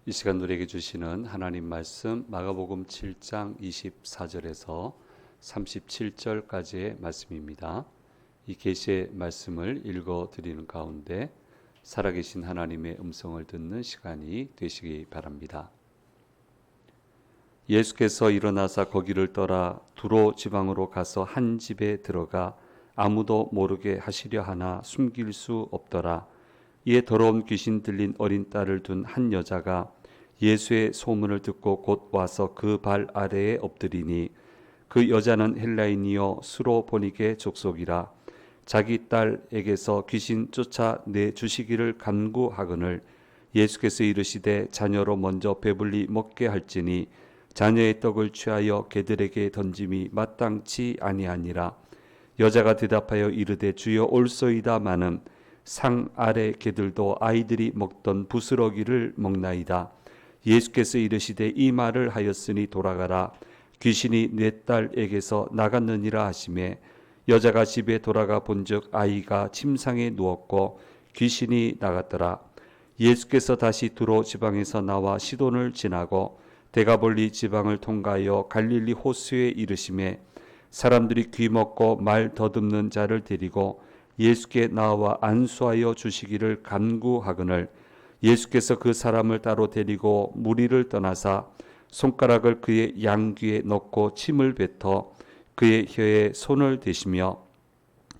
이 시간 우리에게 주시는 하나님 말씀 마가복음 7장 24절에서 37절까지의 말씀입니다. 이 계시의 말씀을 읽어 드리는 가운데 살아계신 하나님의 음성을 듣는 시간이 되시기 바랍니다. 예수께서 일어나사 거기를 떠나 두로 지방으로 가서 한 집에 들어가 아무도 모르게 하시려 하나 숨길 수 없더라. 이에 더러운 귀신 들린 어린 딸을 둔 한 여자가 예수의 소문을 듣고 곧 와서 그 발 아래에 엎드리니 그 여자는 헬라인이요 수로보니게 족속이라. 자기 딸에게서 귀신 쫓아내 주시기를 간구하거늘 예수께서 이르시되 자녀로 먼저 배불리 먹게 할지니 자녀의 떡을 취하여 개들에게 던짐이 마땅치 아니하니라. 여자가 대답하여 이르되 주여 올소이다마는 상 아래 개들도 아이들이 먹던 부스러기를 먹나이다. 예수께서 이르시되 이 말을 하였으니 돌아가라. 귀신이 내 딸에게서 나갔느니라 하시매 여자가 집에 돌아가 본즉 아이가 침상에 누웠고 귀신이 나갔더라. 예수께서 다시 두로 지방에서 나와 시돈을 지나고 데가볼리 지방을 통과하여 갈릴리 호수에 이르시매 사람들이 귀 먹고 말 더듬는 자를 데리고 예수께 나와 안수하여 주시기를 간구하거늘 예수께서 그 사람을 따로 데리고 무리를 떠나사 손가락을 그의 양귀에 넣고 침을 뱉어 그의 혀에 손을 대시며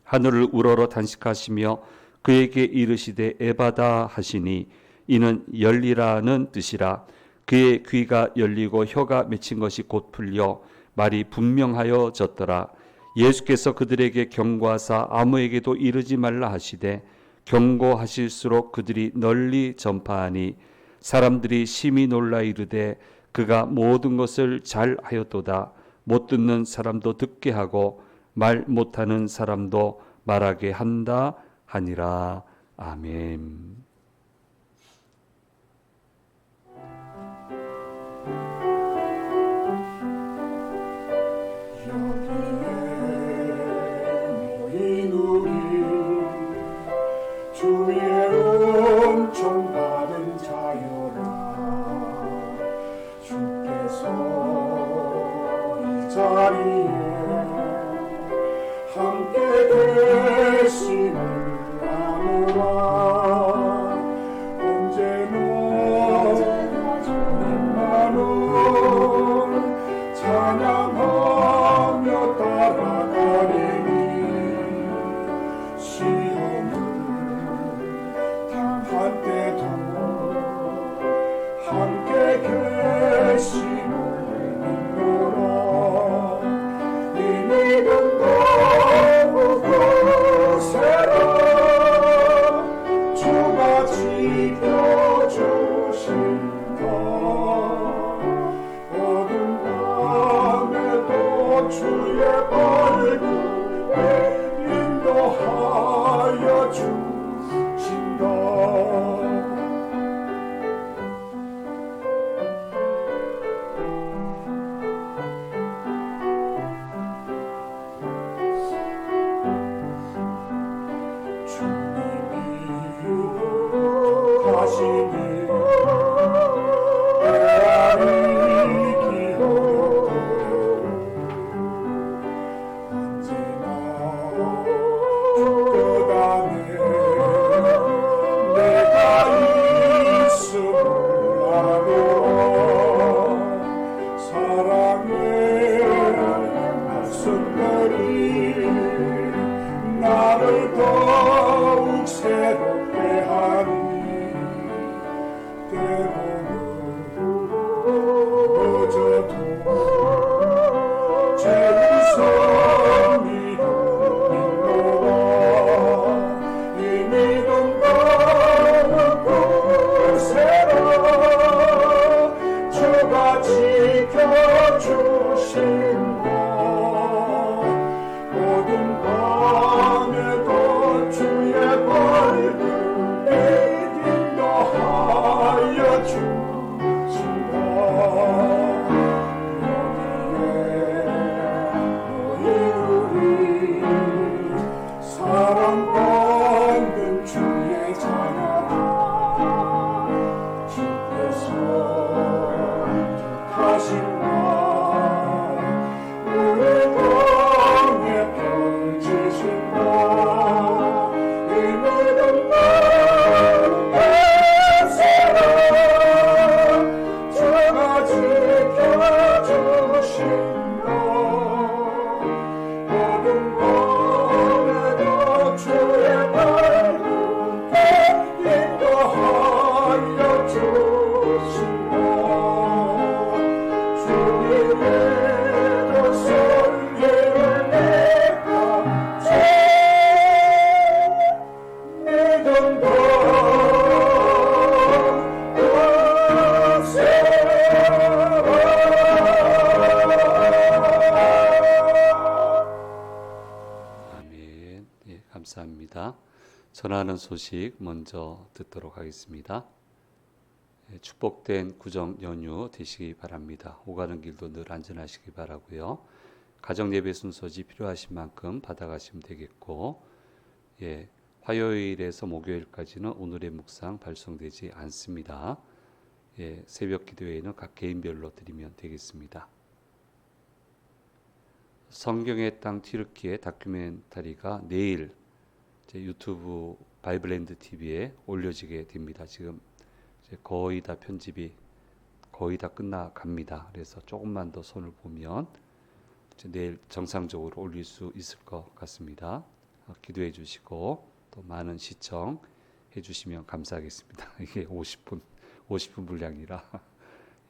하늘을 우러러 단식하시며 그에게 이르시되 에바다 하시니 이는 열리라는 뜻이라. 그의 귀가 열리고 혀가 맺힌 것이 곧 풀려 말이 분명하여졌더라. 예수께서 그들에게 경고하사 아무에게도 이르지 말라 하시되 경고하실수록 그들이 널리 전파하니 사람들이 심히 놀라 이르되 그가 모든 것을 잘 하였도다. 못 듣는 사람도 듣게 하고 말 못하는 사람도 말하게 한다 하니라. 아멘. 주의 은총 받은 자여라. 주께서 이 자리에 함께 계심을 아노라. 언제나 주님 나는 찬양하며 따라가리니 당할 때도 함께 계심을 믿노라. 이 믿음도 그새라. 주가 지켜주신다. 어두운 밤에도 주의 얼굴에 인도하여 주신다. 주님이 다시 주신다 주님의 손길을 내가 믿음과 아멘. 예, 감사합니다. 전하는 소식 먼저 듣도록 하겠습니다. 예, 축복된 구정 연휴 되시기 바랍니다. 오가는 길도 늘 안전하시기 바라고요. 가정 예배 순서지 필요하신 만큼 받아가시면 되겠고, 예, 화요일에서 목요일까지는 오늘의 묵상 발송되지 않습니다. 예, 새벽 기도회는 각 개인별로 드리면 되겠습니다. 성경의 땅 튀르키예 다큐멘터리가 내일 제 유튜브 바이블랜드 TV에 올려지게 됩니다. 지금 이제 거의 다 편집이 거의 다 끝나갑니다. 그래서 조금만 더 손을 보면 이제 내일 정상적으로 올릴 수 있을 것 같습니다. 기도해 주시고 또 많은 시청해 주시면 감사하겠습니다. 이게 50분 분량이라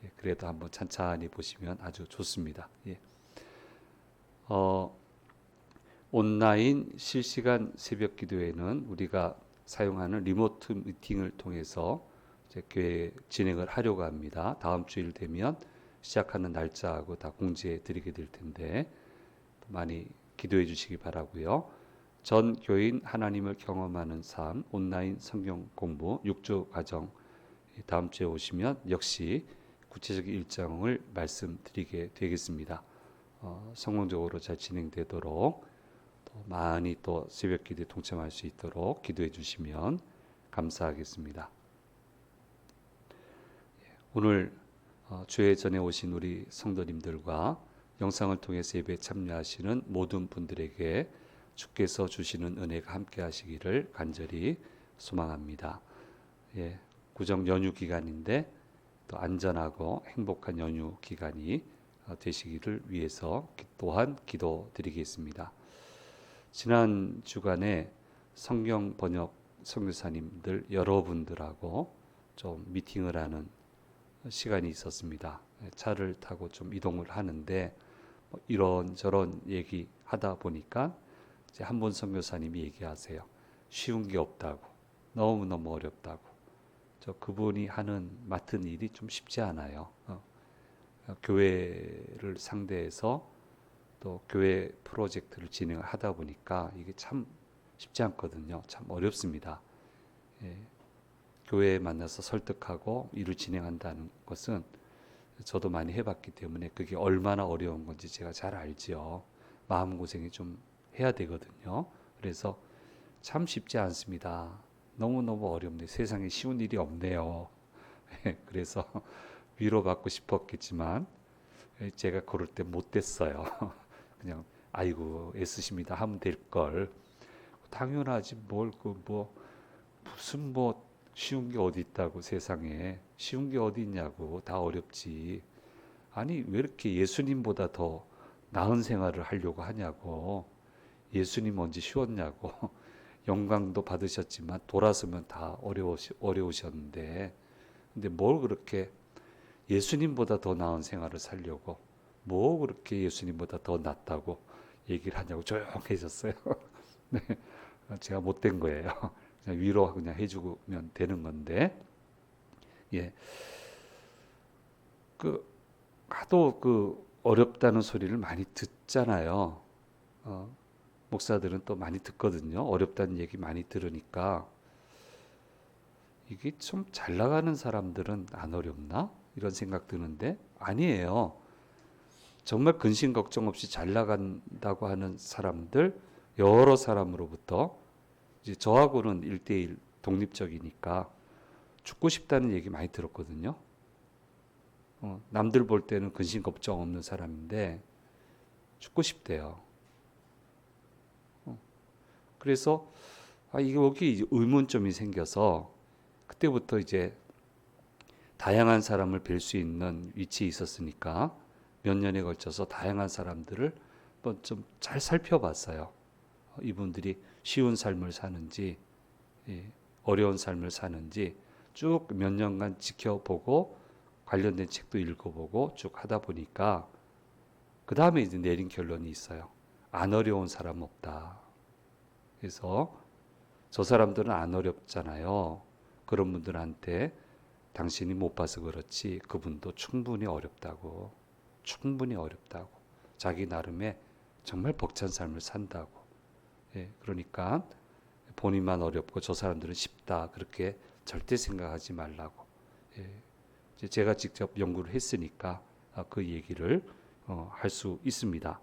예, 그래도 한번 찬찬히 보시면 아주 좋습니다. 예. 온라인 실시간 새벽 기도회는 우리가 사용하는 리모트 미팅을 통해서 이제 교회 진행을 하려고 합니다. 다음 주일 되면 시작하는 날짜하고 다 공지해 드리게 될 텐데 많이 기도해 주시기 바라고요. 전 교인 하나님을 경험하는 삶 온라인 성경 공부 6주 과정 다음 주에 오시면 역시 구체적인 일정을 말씀드리게 되겠습니다. 성공적으로 잘 진행되도록 또 많이 또 새벽 기도에 동참할 수 있도록 기도해 주시면 감사하겠습니다. 오늘 주회 전에 오신 우리 성도님들과 영상을 통해서 예배에 참여하시는 모든 분들에게 주께서 주시는 은혜가 함께 하시기를 간절히 소망합니다. 예, 구정 연휴 기간인데 또 안전하고 행복한 연휴 기간이 되시기를 위해서 또한 기도드리겠습니다. 지난 주간에 성경 번역 선교사님들 여러분들하고 좀 미팅을 하는 시간이 있었습니다. 차를 타고 좀 이동을 하는데 이런저런 얘기하다 보니까 이제 한 분 선교사님이 얘기하세요. 쉬운 게 없다고, 너무너무 어렵다고. 그분이 맡은 일이 좀 쉽지 않아요. 교회를 상대해서 또 교회 프로젝트를 진행을 하다 보니까 이게 참 쉽지 않거든요. 참 어렵습니다. 예, 교회에 만나서 설득하고 일을 진행한다는 것은 저도 많이 해봤기 때문에 그게 얼마나 어려운 건지 제가 잘 알지요. 마음고생이 좀 해야 되거든요. 그래서 참 쉽지 않습니다. 너무너무 어렵네요. 세상에 쉬운 일이 없네요. 그래서 위로받고 싶었겠지만 제가 그럴 때 못됐어요. 그냥 아이고 애쓰십니다 하면 될 걸. 당연하지 무슨 쉬운 게 어디 있다고 세상에. 쉬운 게 어디 있냐고. 다 어렵지. 아니 왜 이렇게 예수님보다 더 나은 생활을 하려고 하냐고. 예수님 언제 쉬웠냐고. 영광도 받으셨지만 돌아서면 다 어려우셨는데 근데 뭘 그렇게 예수님보다 더 나은 생활을 살려고 뭐 그렇게 예수님보다 더 낫다고 얘기를 하냐고 조용해졌어요. 네, 제가 못된 거예요. 그냥 위로 그냥 해주면 되는 건데, 예, 하도 어렵다는 소리를 많이 듣잖아요. 목사들은 또 많이 듣거든요. 어렵다는 얘기 많이 들으니까 이게 좀 잘 나가는 사람들은 안 어렵나? 이런 생각 드는데 아니에요. 정말 근심 걱정 없이 잘 나간다고 하는 사람들 여러 사람으로부터 이제 저하고는 1대1 독립적이니까 죽고 싶다는 얘기 많이 들었거든요. 남들 볼 때는 근심 걱정 없는 사람인데 죽고 싶대요. 그래서 이게 여기 의문점이 생겨서 그때부터 이제 다양한 사람을 뵐 수 있는 위치에 있었으니까 몇 년에 걸쳐서 다양한 사람들을 한번 좀 잘 살펴봤어요. 이분들이 쉬운 삶을 사는지 어려운 삶을 사는지 쭉 몇 년간 지켜보고 관련된 책도 읽어보고 쭉 하다 보니까 그 다음에 이제 내린 결론이 있어요. 안 어려운 사람 없다. 그래서 저 사람들은 안 어렵잖아요. 그런 분들한테 당신이 못 봐서 그렇지 그분도 충분히 어렵다고. 충분히 어렵다고. 자기 나름의 정말 벅찬 삶을 산다고. 예, 그러니까 본인만 어렵고 저 사람들은 쉽다. 그렇게 절대 생각하지 말라고. 예, 이제 제가 직접 연구를 했으니까 그 얘기를 할 수 있습니다.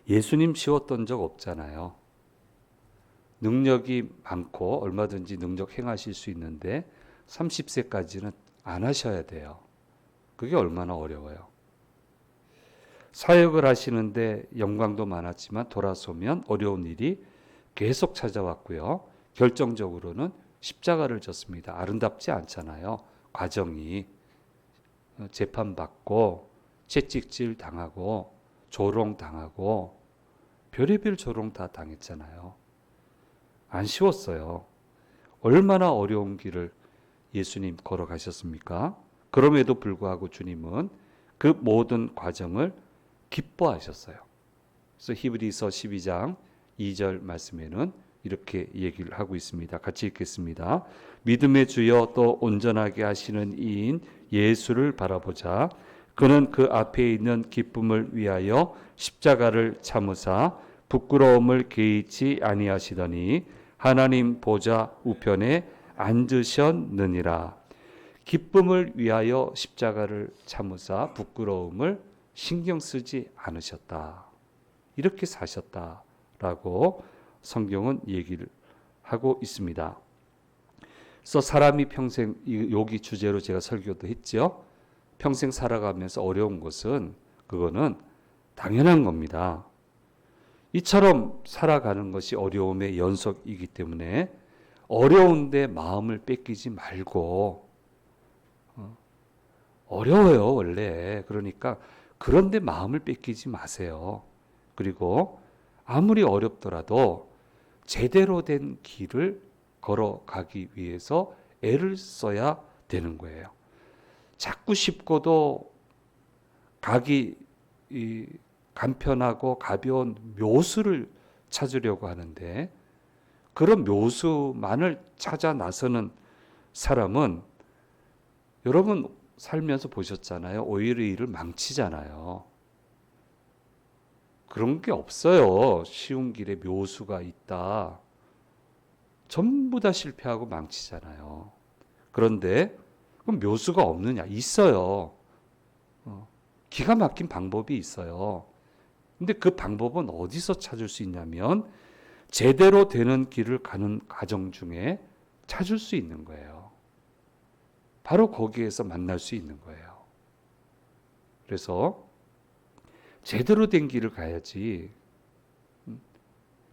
예수님 쉬웠던 적 없잖아요. 능력이 많고 얼마든지 능력 행하실 수 있는데 30세까지는 안 하셔야 돼요. 그게 얼마나 어려워요. 사역을 하시는데 영광도 많았지만 돌아서면 어려운 일이 계속 찾아왔고요. 결정적으로는 십자가를 졌습니다. 아름답지 않잖아요. 과정이 재판받고 채찍질 당하고 조롱 당하고 별의별 조롱 다 당했잖아요. 안 쉬웠어요. 얼마나 어려운 길을 예수님 걸어가셨습니까? 그럼에도 불구하고 주님은 그 모든 과정을 기뻐하셨어요. 그래서 히브리서 12장 2절 말씀에는 이렇게 얘기를 하고 있습니다. 같이 읽겠습니다. 믿음의 주여 또 온전하게 하시는 이인 예수를 바라보자. 그는 그 앞에 있는 기쁨을 위하여 십자가를 참으사 부끄러움을 개의치 아니하시더니 하나님 보좌 우편에 앉으셨느니라. 기쁨을 위하여 십자가를 참으사 부끄러움을 신경 쓰지 않으셨다. 이렇게 사셨다라고 성경은 얘기를 하고 있습니다. 그래서 사람이 평생 여기 주제로 제가 설교도 했죠. 평생 살아가면서 어려운 것은 그거는 당연한 겁니다. 이처럼 살아가는 것이 어려움의 연속이기 때문에 어려운데 마음을 뺏기지 말고 어려워요 원래. 그러니까 그런데 마음을 뺏기지 마세요. 그리고 아무리 어렵더라도 제대로 된 길을 걸어가기 위해서 애를 써야 되는 거예요. 자꾸 쉽고도 가기 간편하고 가벼운 묘수를 찾으려고 하는데 그런 묘수만을 찾아 나서는 사람은 여러분 살면서 보셨잖아요. 오히려 일을 망치잖아요. 그런 게 없어요. 쉬운 길에 묘수가 있다. 전부 다 실패하고 망치잖아요. 그런데 그럼 묘수가 없느냐? 있어요. 기가 막힌 방법이 있어요. 근데 그 방법은 어디서 찾을 수 있냐면 제대로 되는 길을 가는 과정 중에 찾을 수 있는 거예요. 바로 거기에서 만날 수 있는 거예요. 그래서 제대로 된 길을 가야지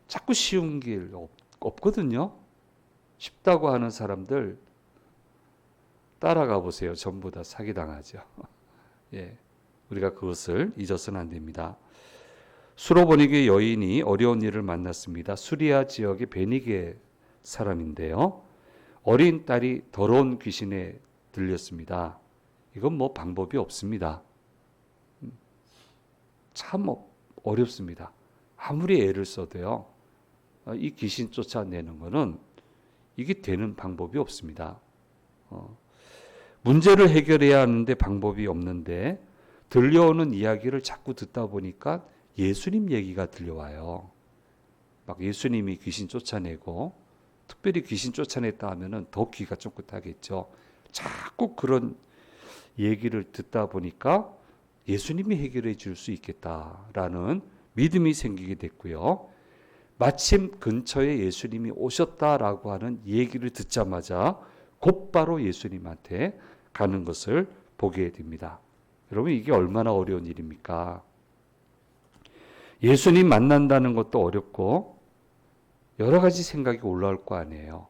자꾸 쉬운 길 없거든요. 쉽다고 하는 사람들 따라가 보세요. 전부 다 사기당하죠. 예, 우리가 그것을 잊어서는 안 됩니다. 수로보니게 여인이 어려운 일을 만났습니다. 수리아 지역의 베니게 사람인데요. 어린 딸이 더러운 귀신에 들렸습니다. 이건 뭐 방법이 없습니다. 참 어렵습니다. 아무리 애를 써도요. 이 귀신 쫓아내는 거는 이게 되는 방법이 없습니다. 문제를 해결해야 하는데 방법이 없는데 들려오는 이야기를 자꾸 듣다 보니까 예수님 얘기가 들려와요. 막 예수님이 귀신 쫓아내고 특별히 귀신 쫓아냈다 하면은 더 귀가 쫑긋하겠죠. 자꾸 그런 얘기를 듣다 보니까 예수님이 해결해 줄 수 있겠다라는 믿음이 생기게 됐고요. 마침 근처에 예수님이 오셨다라고 하는 얘기를 듣자마자 곧바로 예수님한테 가는 것을 보게 됩니다. 여러분 이게 얼마나 어려운 일입니까? 예수님 만난다는 것도 어렵고 여러 가지 생각이 올라올 거 아니에요.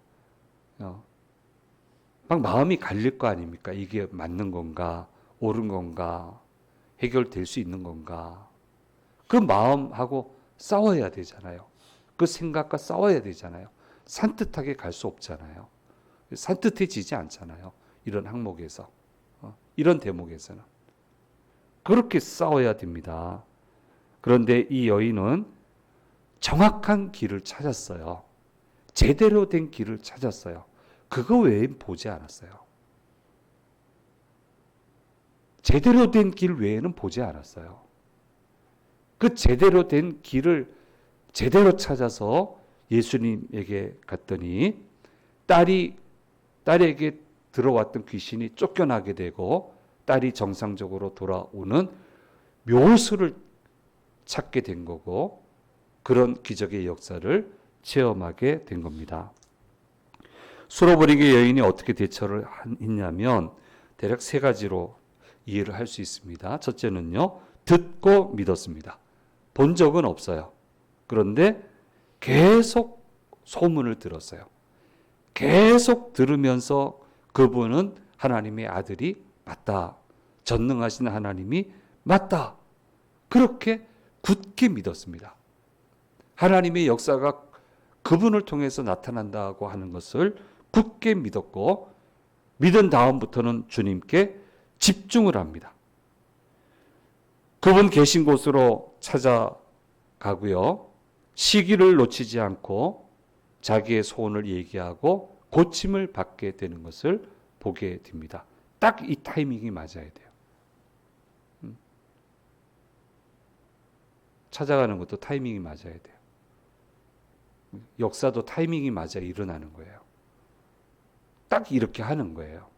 막 마음이 갈릴 거 아닙니까? 이게 맞는 건가? 옳은 건가? 해결될 수 있는 건가? 그 마음하고 싸워야 되잖아요. 그 생각과 싸워야 되잖아요. 산뜻하게 갈 수 없잖아요. 산뜻해지지 않잖아요. 이런 항목에서. 이런 대목에서는. 그렇게 싸워야 됩니다. 그런데 이 여인은 정확한 길을 찾았어요. 제대로 된 길을 찾았어요. 그거 외엔 보지 않았어요. 제대로 된 길 외에는 보지 않았어요. 그 제대로 된 길을 제대로 찾아서 예수님에게 갔더니 딸에게 들어왔던 귀신이 쫓겨나게 되고 딸이 정상적으로 돌아오는 묘수를 찾게 된 거고 그런 기적의 역사를 체험하게 된 겁니다. 수로버리게 여인이 어떻게 대처를 했냐면 대략 세 가지로 이해를 할 수 있습니다. 첫째는요, 듣고 믿었습니다. 본 적은 없어요. 그런데 계속 소문을 들었어요. 계속 들으면서 그분은 하나님의 아들이 맞다. 전능하신 하나님이 맞다. 그렇게 굳게 믿었습니다. 하나님의 역사가 그분을 통해서 나타난다고 하는 것을 굳게 믿었고 믿은 다음부터는 주님께 집중을 합니다. 그분 계신 곳으로 찾아가고요. 시기를 놓치지 않고 자기의 소원을 얘기하고 고침을 받게 되는 것을 보게 됩니다. 딱 이 타이밍이 맞아야 돼요. 찾아가는 것도 타이밍이 맞아야 돼요. 역사도 타이밍이 맞아 일어나는 거예요. 딱 이렇게 하는 거예요.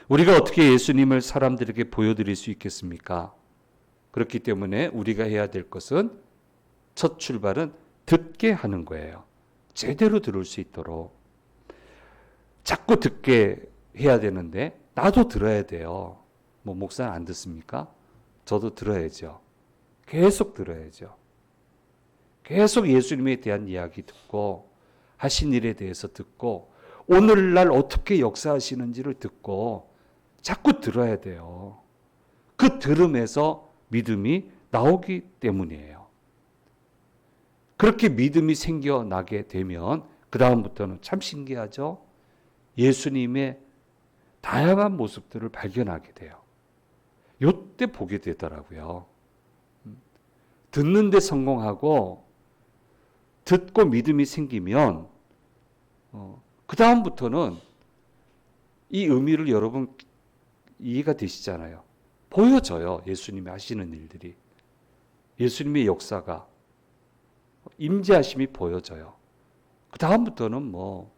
우리가 어떻게 예수님을 사람들에게 보여드릴 수 있겠습니까? 그렇기 때문에 우리가 해야 될 것은 첫 출발은 듣게 하는 거예요. 제대로 들을 수 있도록. 자꾸 듣게 해야 되는데 나도 들어야 돼요. 뭐 목사는 안 듣습니까? 저도 들어야죠. 계속 들어야죠. 계속 예수님에 대한 이야기 듣고 하신 일에 대해서 듣고 오늘날 어떻게 역사하시는지를 듣고 자꾸 들어야 돼요. 그 들음에서 믿음이 나오기 때문이에요. 그렇게 믿음이 생겨나게 되면 그 다음부터는 참 신기하죠. 예수님의 다양한 모습들을 발견하게 돼요. 요때 보게 되더라고요. 듣는데 성공하고 듣고 믿음이 생기면 그 다음부터는 이 의미를 여러분 이해가 되시잖아요. 보여져요. 예수님이 하시는 일들이. 예수님의 역사가 임재하심이 보여져요. 그 다음부터는 뭐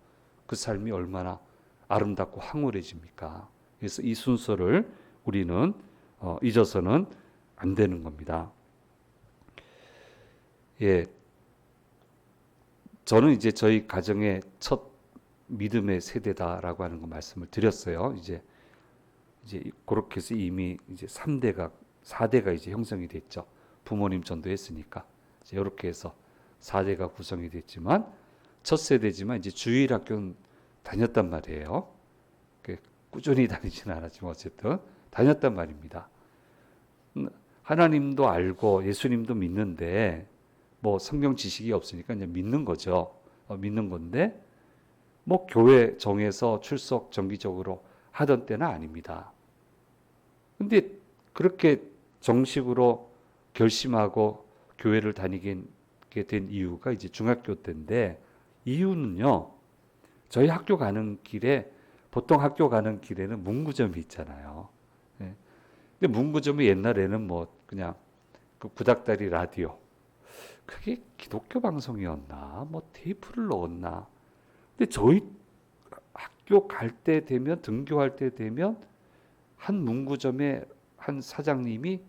그 삶이 얼마나 아름답고 황홀해집니까? 그래서 이 순서를 우리는 잊어서는 안 되는 겁니다. 예, 저는 이제 저희 가정의 첫 믿음의 세대다라고 하는 거 말씀을 드렸어요. 이제 그렇게 해서 이미 이제 3대가 4대가 이제 형성이 됐죠. 부모님 전도했으니까 이제 이렇게 해서 4대가 구성이 됐지만 첫 세대지만 이제 주일학교는 다녔단 말이에요. 꾸준히 다니지는 않았지만 어쨌든 다녔단 말입니다. 하나님도 알고 예수님도 믿는데 뭐 성경 지식이 없으니까 그냥 믿는 거죠. 믿는 건데 뭐 교회 정해서 출석 정기적으로 하던 때는 아닙니다. 근데 그렇게 정식으로 결심하고 교회를 다니게 된 이유가 이제 중학교 때인데 이유는요. 저희 학교 가는 길에 보통 학교 가는 길에는 문구점이 있잖아요. 예. 근데 문구점이 옛날에는 뭐 그냥 그 구닥다리 라디오 그게 기독교 방송이었나 뭐 테이프를 넣었나 근데 저희 학교 갈 때 되면 등교할 때 되면 한 문구점의 한 사장님이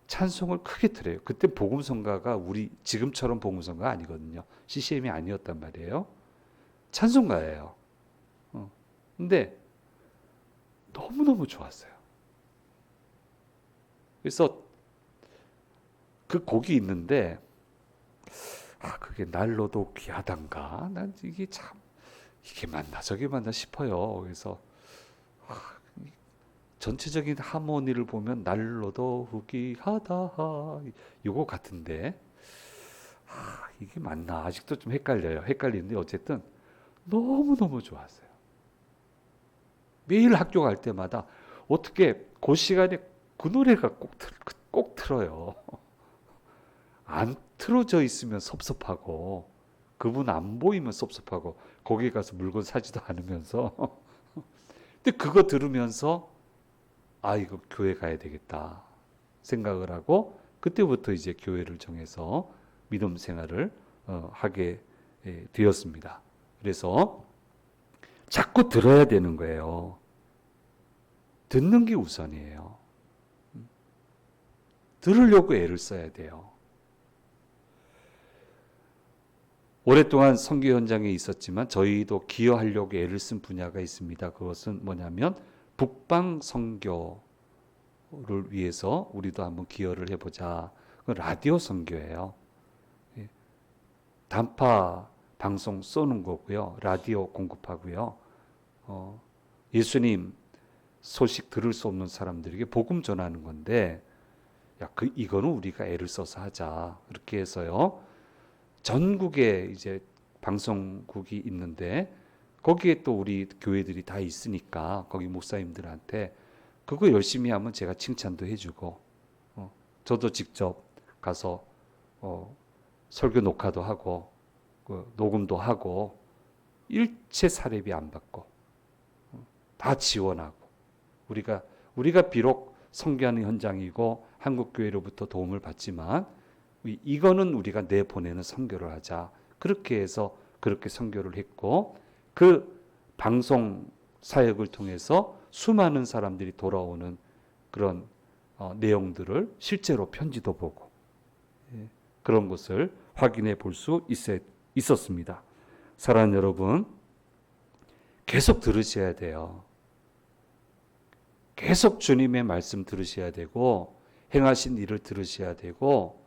찬송을 크게 들어요. 그때 복음성가가 우리 지금처럼 복음성가 아니거든요. CCM이 아니었단 말이에요. 찬송가예요. 근데 너무너무 좋았어요. 그래서 그 곡이 있는데 그게 날로도 귀하단가? 난 이게 참 이게 맞나 저게 맞나 싶어요. 그래서 전체적인 하모니를 보면 날로도 귀하다 이거 같은데 이게 맞나 아직도 좀 헷갈려요. 헷갈리는데 어쨌든 너무너무 좋았어요. 매일 학교 갈 때마다 어떻게 그 시간에 그 노래가 꼭 틀어요. 안 틀어져 있으면 섭섭하고 그분 안 보이면 섭섭하고 거기 가서 물건 사지도 않으면서 근데 그거 들으면서 아 이거 교회 가야 되겠다 생각을 하고 그때부터 이제 교회를 정해서 믿음 생활을 하게 되었습니다. 그래서 자꾸 들어야 되는 거예요. 듣는 게 우선이에요. 들으려고 애를 써야 돼요. 오랫동안 선교 현장에 있었지만 저희도 기여하려고 애를 쓴 분야가 있습니다. 그것은 뭐냐면 북방 선교를 위해서 우리도 한번 기여를 해보자. 그 라디오 선교예요. 단파 방송 쏘는 거고요. 라디오 공급하고요. 예수님 소식 들을 수 없는 사람들에게 복음 전하는 건데 이거는 우리가 애를 써서 하자. 그렇게 해서요. 전국에 이제 방송국이 있는데 거기에 또 우리 교회들이 다 있으니까 거기 목사님들한테 그거 열심히 하면 제가 칭찬도 해주고 저도 직접 가서 설교 녹화도 하고 녹음도 하고 일체 사례비 안 받고 다 지원하고 우리가 비록 선교하는 현장이고 한국 교회로부터 도움을 받지만 이거는 우리가 내보내는 선교를 하자. 그렇게 해서 그렇게 선교를 했고 그 방송 사역을 통해서 수많은 사람들이 돌아오는 그런 내용들을 실제로 편지도 보고 그런 것을 확인해 볼 수 있었습니다. 사랑하는 여러분, 계속 들으셔야 돼요. 계속 주님의 말씀 들으셔야 되고 행하신 일을 들으셔야 되고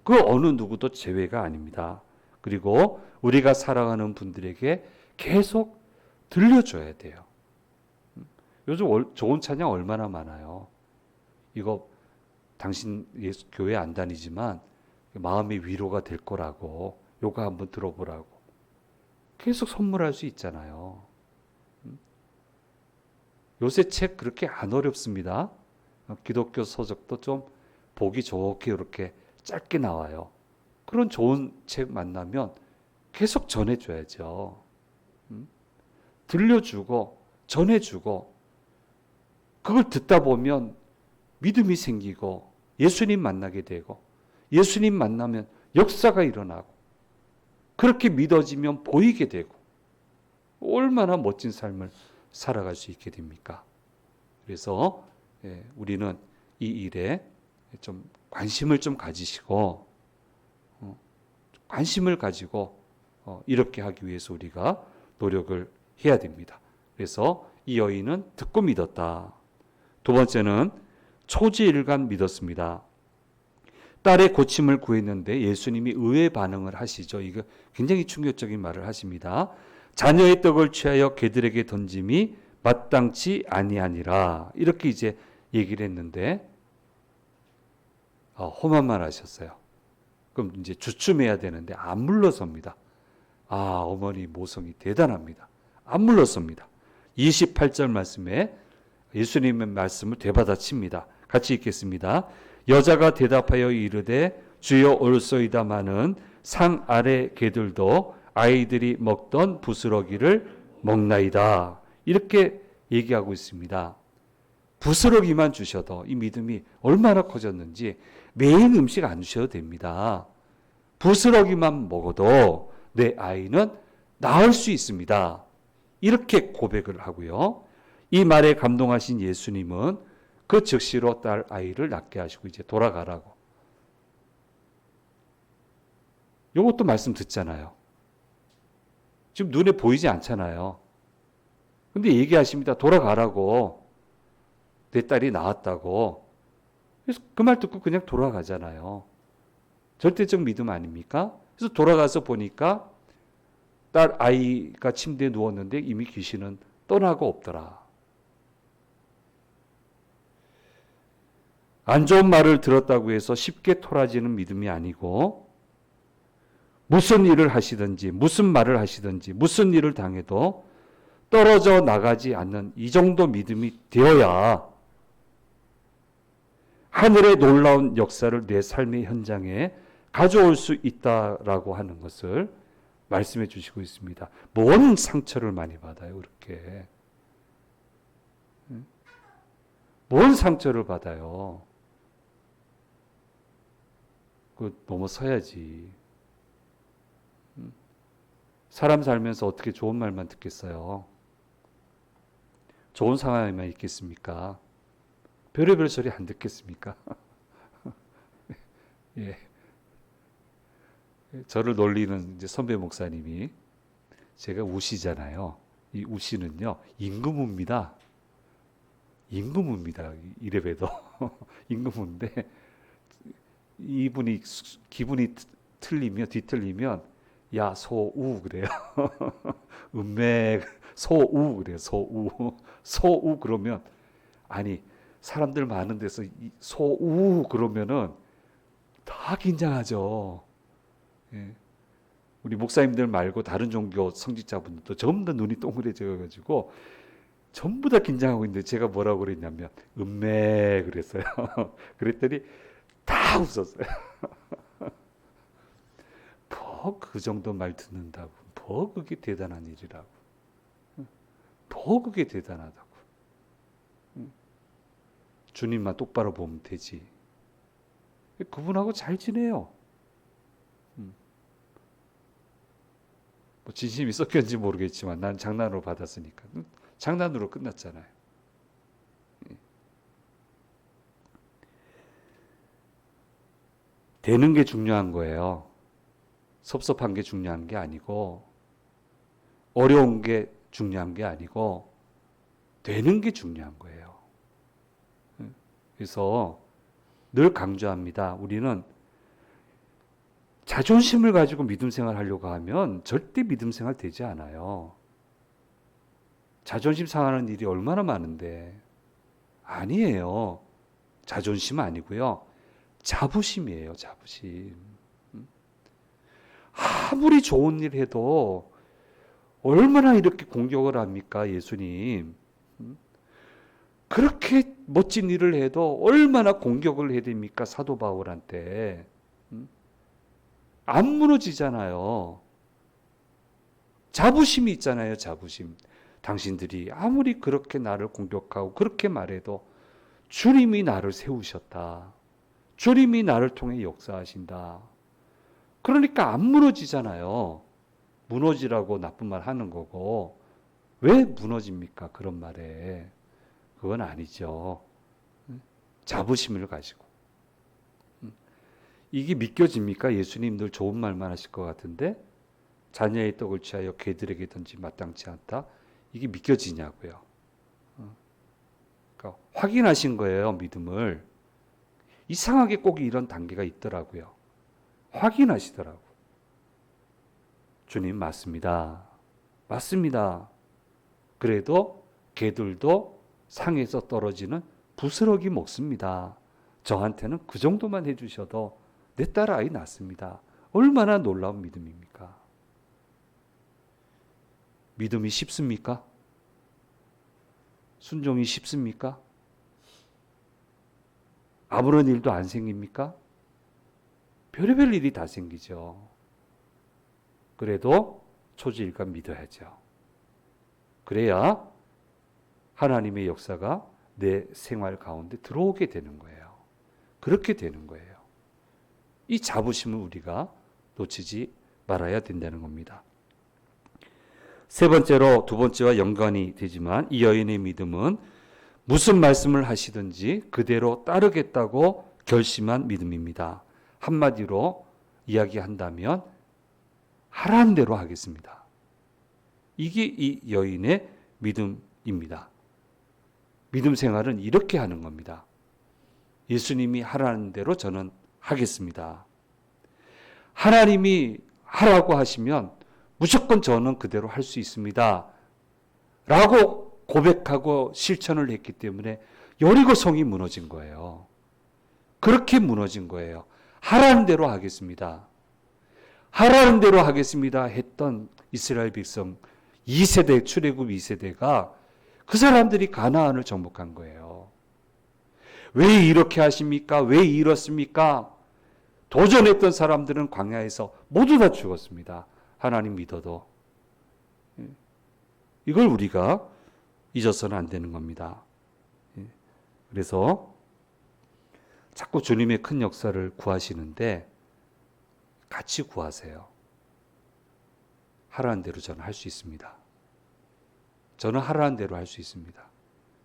그 어느 누구도 제외가 아닙니다. 그리고 우리가 사랑하는 분들에게 계속 들려줘야 돼요. 요즘 좋은 찬양 얼마나 많아요. 이거 당신 예수 교회 안 다니지만 마음의 위로가 될 거라고 요거 한번 들어보라고 계속 선물할 수 있잖아요. 요새 책 그렇게 안 어렵습니다. 기독교 서적도 좀 보기 좋게 이렇게 짧게 나와요. 그런 좋은 책 만나면 계속 전해줘야죠. 들려주고 전해주고 그걸 듣다 보면 믿음이 생기고 예수님 만나게 되고 예수님 만나면 역사가 일어나고 그렇게 믿어지면 보이게 되고 얼마나 멋진 삶을 살아갈 수 있게 됩니까? 그래서 우리는 이 일에 좀 관심을 좀 가지시고 관심을 가지고 이렇게 하기 위해서 우리가 노력을 해야 됩니다. 그래서 이 여인은 듣고 믿었다. 두 번째는 초지일간 믿었습니다. 딸의 고침을 구했는데 예수님이 의외의 반응을 하시죠. 이거 굉장히 충격적인 말을 하십니다. 자녀의 떡을 취하여 개들에게 던짐이 마땅치 아니하니라. 이렇게 이제 얘기를 했는데 험한 말 하셨어요. 그럼 이제 주춤해야 되는데 안 물러섭니다. 어머니 모성이 대단합니다. 안 물러섭니다. 28절 말씀에 예수님의 말씀을 되받아칩니다. 같이 읽겠습니다. 여자가 대답하여 이르되 주여 올소이다마는 상 아래 개들도 아이들이 먹던 부스러기를 먹나이다. 이렇게 얘기하고 있습니다. 부스러기만 주셔도 이 믿음이 얼마나 커졌는지 메인 음식 안 주셔도 됩니다. 부스러기만 먹어도 내 아이는 나을 수 있습니다. 이렇게 고백을 하고요. 이 말에 감동하신 예수님은 그 즉시로 딸 아이를 낳게 하시고 이제 돌아가라고. 이것도 말씀 듣잖아요. 지금 눈에 보이지 않잖아요. 근데 얘기하십니다. 돌아가라고. 내 딸이 나았다고. 그래서 그 말 듣고 그냥 돌아가잖아요. 절대적 믿음 아닙니까? 그래서 돌아가서 보니까 딸 아이가 침대에 누웠는데 이미 귀신은 떠나고 없더라. 안 좋은 말을 들었다고 해서 쉽게 토라지는 믿음이 아니고 무슨 일을 하시든지 무슨 말을 하시든지 무슨 일을 당해도 떨어져 나가지 않는 이 정도 믿음이 되어야 하늘의 놀라운 역사를 내 삶의 현장에 가져올 수 있다라고 하는 것을 말씀해 주시고 있습니다. 뭔 상처를 많이 받아요, 그렇게. 뭔 상처를 받아요. 그 넘어서야지. 사람 살면서 어떻게 좋은 말만 듣겠어요? 좋은 상황에만 있겠습니까? 별의별 소리 안 듣겠습니까? 예. 저를 놀리는 이제 선배 목사님이, 제가 우시잖아요. 이 우시는요, 임금우입니다. 임금우입니다. 이래봬도. 임금우인데, 이분이 기분이 틀리면, 뒤틀리면, 야, 소우, 그래요. 음맥, 소우, 그래요. 소우. 소우, 그러면, 아니, 사람들 많은 데서 소우, 그러면은 다 긴장하죠. 예. 우리 목사님들 말고 다른 종교 성직자분들도 전부 다 눈이 동그래져가지고 전부 다 긴장하고 있는데 제가 뭐라고 그랬냐면 음매 그랬어요. 그랬더니 다 웃었어요. 뭐 그 정도 말 듣는다고, 뭐 그게 대단한 일이라고, 뭐 그게 대단하다고. 주님만 똑바로 보면 되지. 그분하고 잘 지내요. 뭐 진심이 섞였는지 모르겠지만 난 장난으로 받았으니까 장난으로 끝났잖아요. 되는 게 중요한 거예요. 섭섭한 게 중요한 게 아니고, 어려운 게 중요한 게 아니고 되는 게 중요한 거예요. 그래서 늘 강조합니다. 우리는 자존심을 가지고 믿음 생활 하려고 하면 절대 믿음 생활 되지 않아요. 자존심 상하는 일이 얼마나 많은데. 아니에요. 자존심 아니고요. 자부심이에요. 자부심. 아무리 좋은 일 해도 얼마나 이렇게 공격을 합니까, 예수님? 그렇게 멋진 일을 해도 얼마나 공격을 해야 됩니까, 사도 바울한테? 안 무너지잖아요. 자부심이 있잖아요, 자부심. 당신들이 아무리 그렇게 나를 공격하고 그렇게 말해도 주님이 나를 세우셨다. 주님이 나를 통해 역사하신다. 그러니까 안 무너지잖아요. 무너지라고 나쁜 말 하는 거고. 왜 무너집니까, 그런 말에? 그건 아니죠. 자부심을 가지고. 이게 믿겨집니까? 예수님들 좋은 말만 하실 것 같은데 자녀의 떡을 취하여 개들에게 던지 마땅치 않다. 이게 믿겨지냐고요. 그러니까 확인하신 거예요, 믿음을. 이상하게 꼭 이런 단계가 있더라고요. 확인하시더라고. 주님 맞습니다. 맞습니다. 그래도 개들도 상에서 떨어지는 부스러기 먹습니다. 저한테는 그 정도만 해주셔도 내 딸 아이 낳습니다. 얼마나 놀라운 믿음입니까? 믿음이 쉽습니까? 순종이 쉽습니까? 아무런 일도 안 생깁니까? 별의별 일이 다 생기죠. 그래도 초지일관 믿어야죠. 그래야 하나님의 역사가 내 생활 가운데 들어오게 되는 거예요. 그렇게 되는 거예요. 이 자부심을 우리가 놓치지 말아야 된다는 겁니다. 세 번째로, 두 번째와 연관이 되지만 이 여인의 믿음은 무슨 말씀을 하시든지 그대로 따르겠다고 결심한 믿음입니다. 한마디로 이야기한다면 하라는 대로 하겠습니다. 이게 이 여인의 믿음입니다. 믿음 생활은 이렇게 하는 겁니다. 예수님이 하라는 대로 저는 하겠습니다. 하나님이 하라고 하시면 무조건 저는 그대로 할 수 있습니다. 라고 고백하고 실천을 했기 때문에 여리고성이 무너진 거예요. 그렇게 무너진 거예요. 하라는 대로 하겠습니다. 하라는 대로 하겠습니다 했던 이스라엘 백성 2세대, 출애굽 2세대가 그 사람들이 가나안을 정복한 거예요. 왜 이렇게 하십니까? 왜 이렇습니까? 도전했던 사람들은 광야에서 모두 다 죽었습니다. 하나님 믿어도. 이걸 우리가 잊어서는 안 되는 겁니다. 그래서 자꾸 주님의 큰 역사를 구하시는데 같이 구하세요. 하라는 대로 저는 할 수 있습니다. 저는 하라는 대로 할 수 있습니다.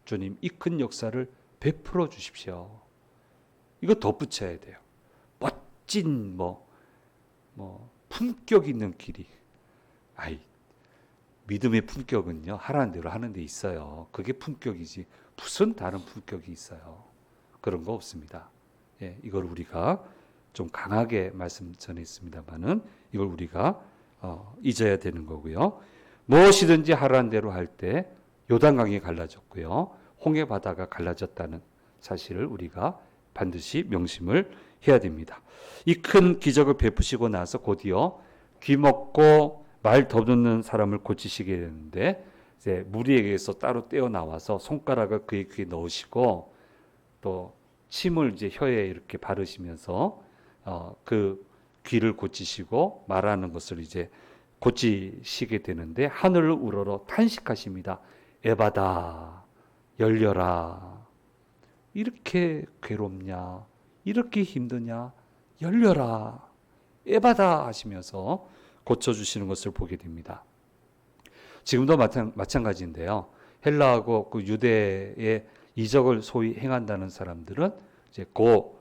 주님, 이 큰 역사를 베풀어 주십시오. 이거 덧붙여야 돼요. 멋진 품격 있는 길이. 믿음의 품격은요, 하라는 대로 하는 데 있어요. 그게 품격이지 무슨 다른 품격이 있어요. 그런 거 없습니다. 이걸 우리가 좀 강하게 말씀 전했습니다만은 이걸 우리가 잊어야 되는 거고요. 무엇이든지 하라는 대로 할 때 요단강이 갈라졌고요. 홍해 바다가 갈라졌다는 사실을 우리가 반드시 명심을 해야 됩니다. 이 큰 기적을 베푸시고 나서 곧이어 귀 먹고 말 더듬는 사람을 고치시게 되는데 이제 무리에게서 따로 떼어 나와서 손가락을 그의 귀에 넣으시고 또 침을 이제 혀에 이렇게 바르시면서 그 귀를 고치시고 말하는 것을 이제 고치시게 되는데 하늘을 우러러 탄식하십니다. 에바다, 열려라. 이렇게 괴롭냐? 이렇게 힘드냐? 열려라. 에바다 하시면서 고쳐주시는 것을 보게 됩니다. 지금도 마찬가지인데요. 헬라하고 그 유대의 이적을 소위 행한다는 사람들은 이제 그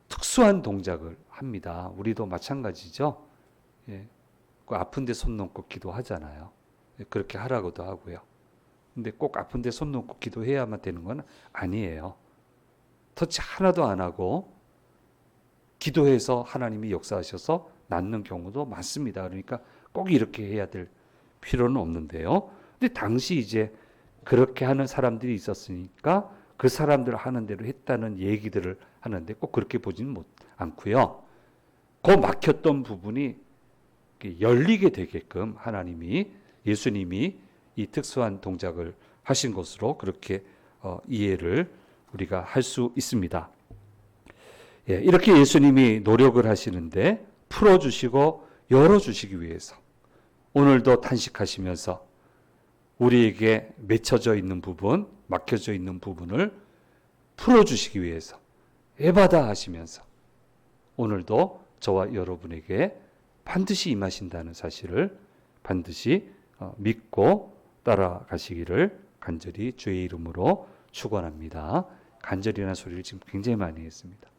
특수한 동작을 합니다. 우리도 마찬가지죠. 그 아픈데 손 놓고 기도하잖아요. 그렇게 하라고도 하고요. 근데 꼭 아픈데 손 놓고 기도해야만 되는 건 아니에요. 터치 하나도 안 하고 기도해서 하나님이 역사하셔서 낫는 경우도 많습니다. 그러니까 꼭 이렇게 해야 될 필요는 없는데요. 근데 당시 이제 그렇게 하는 사람들이 있었으니까 그 사람들 하는 대로 했다는 얘기들을 하는데 꼭 그렇게 보지는 않고요. 그 막혔던 부분이 열리게 되게끔 하나님이, 예수님이 이 특수한 동작을 하신 것으로 그렇게 이해를 우리가 할 수 있습니다. 이렇게 예수님이 노력을 하시는데 풀어주시고 열어주시기 위해서 오늘도 탄식하시면서 우리에게 맺혀져 있는 부분, 막혀져 있는 부분을 풀어주시기 위해서 에바다 하시면서 오늘도 저와 여러분에게 반드시 임하신다는 사실을 반드시 믿고 따라가시기를 간절히 주의 이름으로 축원합니다. 간절이라는 소리를 지금 굉장히 많이 했습니다.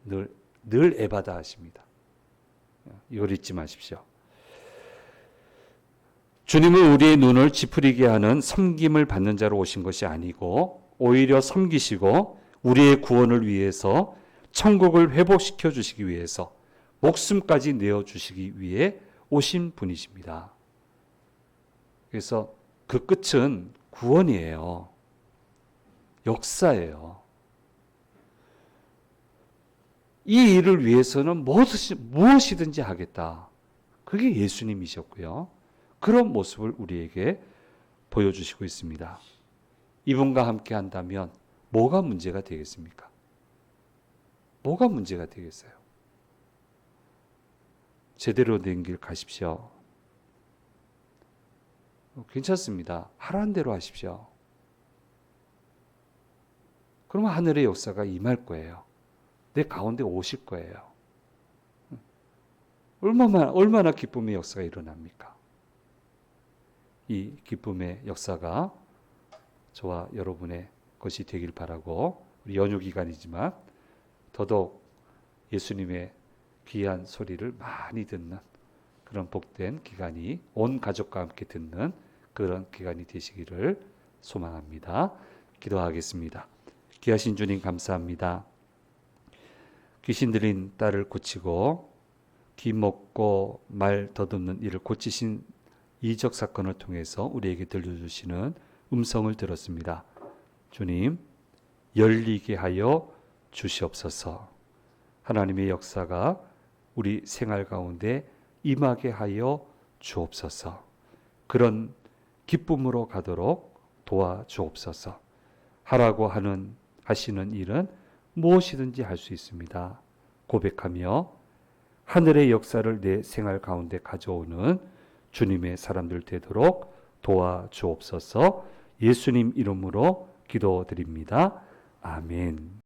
늘 에바다 하십니다. 이걸 잊지 마십시오. 주님은 우리의 눈을 찌푸리게 하는 섬김을 받는 자로 오신 것이 아니고 오히려 섬기시고 우리의 구원을 위해서 천국을 회복시켜 주시기 위해서 목숨까지 내어주시기 위해 오신 분이십니다. 그래서 그 끝은 구원이에요. 역사예요. 이 일을 위해서는 무엇이든지 하겠다. 그게 예수님이셨고요. 그런 모습을 우리에게 보여주시고 있습니다. 이분과 함께 한다면 뭐가 문제가 되겠습니까? 뭐가 문제가 되겠어요? 제대로 된 길 가십시오. 괜찮습니다. 하라는 대로 하십시오. 그러면 하늘의 역사가 임할 거예요. 내 가운데 오실 거예요. 얼마나 기쁨의 역사가 일어납니까? 이 기쁨의 역사가 저와 여러분의 것이 되길 바라고, 우리 연휴 기간이지만 더더욱 예수님의 귀한 소리를 많이 듣는 그런 복된 기간이, 온 가족과 함께 듣는 그런 기간이 되시기를 소망합니다. 기도하겠습니다. 귀하신 주님 감사합니다. 귀신 들린 딸을 고치고 귀 먹고 말 더듬는 이를 고치신 이적 사건을 통해서 우리에게 들려주시는 음성을 들었습니다. 주님, 열리게 하여 주시옵소서. 하나님의 역사가 우리 생활 가운데 임하게 하여 주옵소서. 그런 기쁨으로 가도록 도와주옵소서. 하라고 하시는 일은 무엇이든지 할 수 있습니다. 고백하며 하늘의 역사를 내 생활 가운데 가져오는 주님의 사람들 되도록 도와주옵소서. 예수님 이름으로 기도드립니다. 아멘.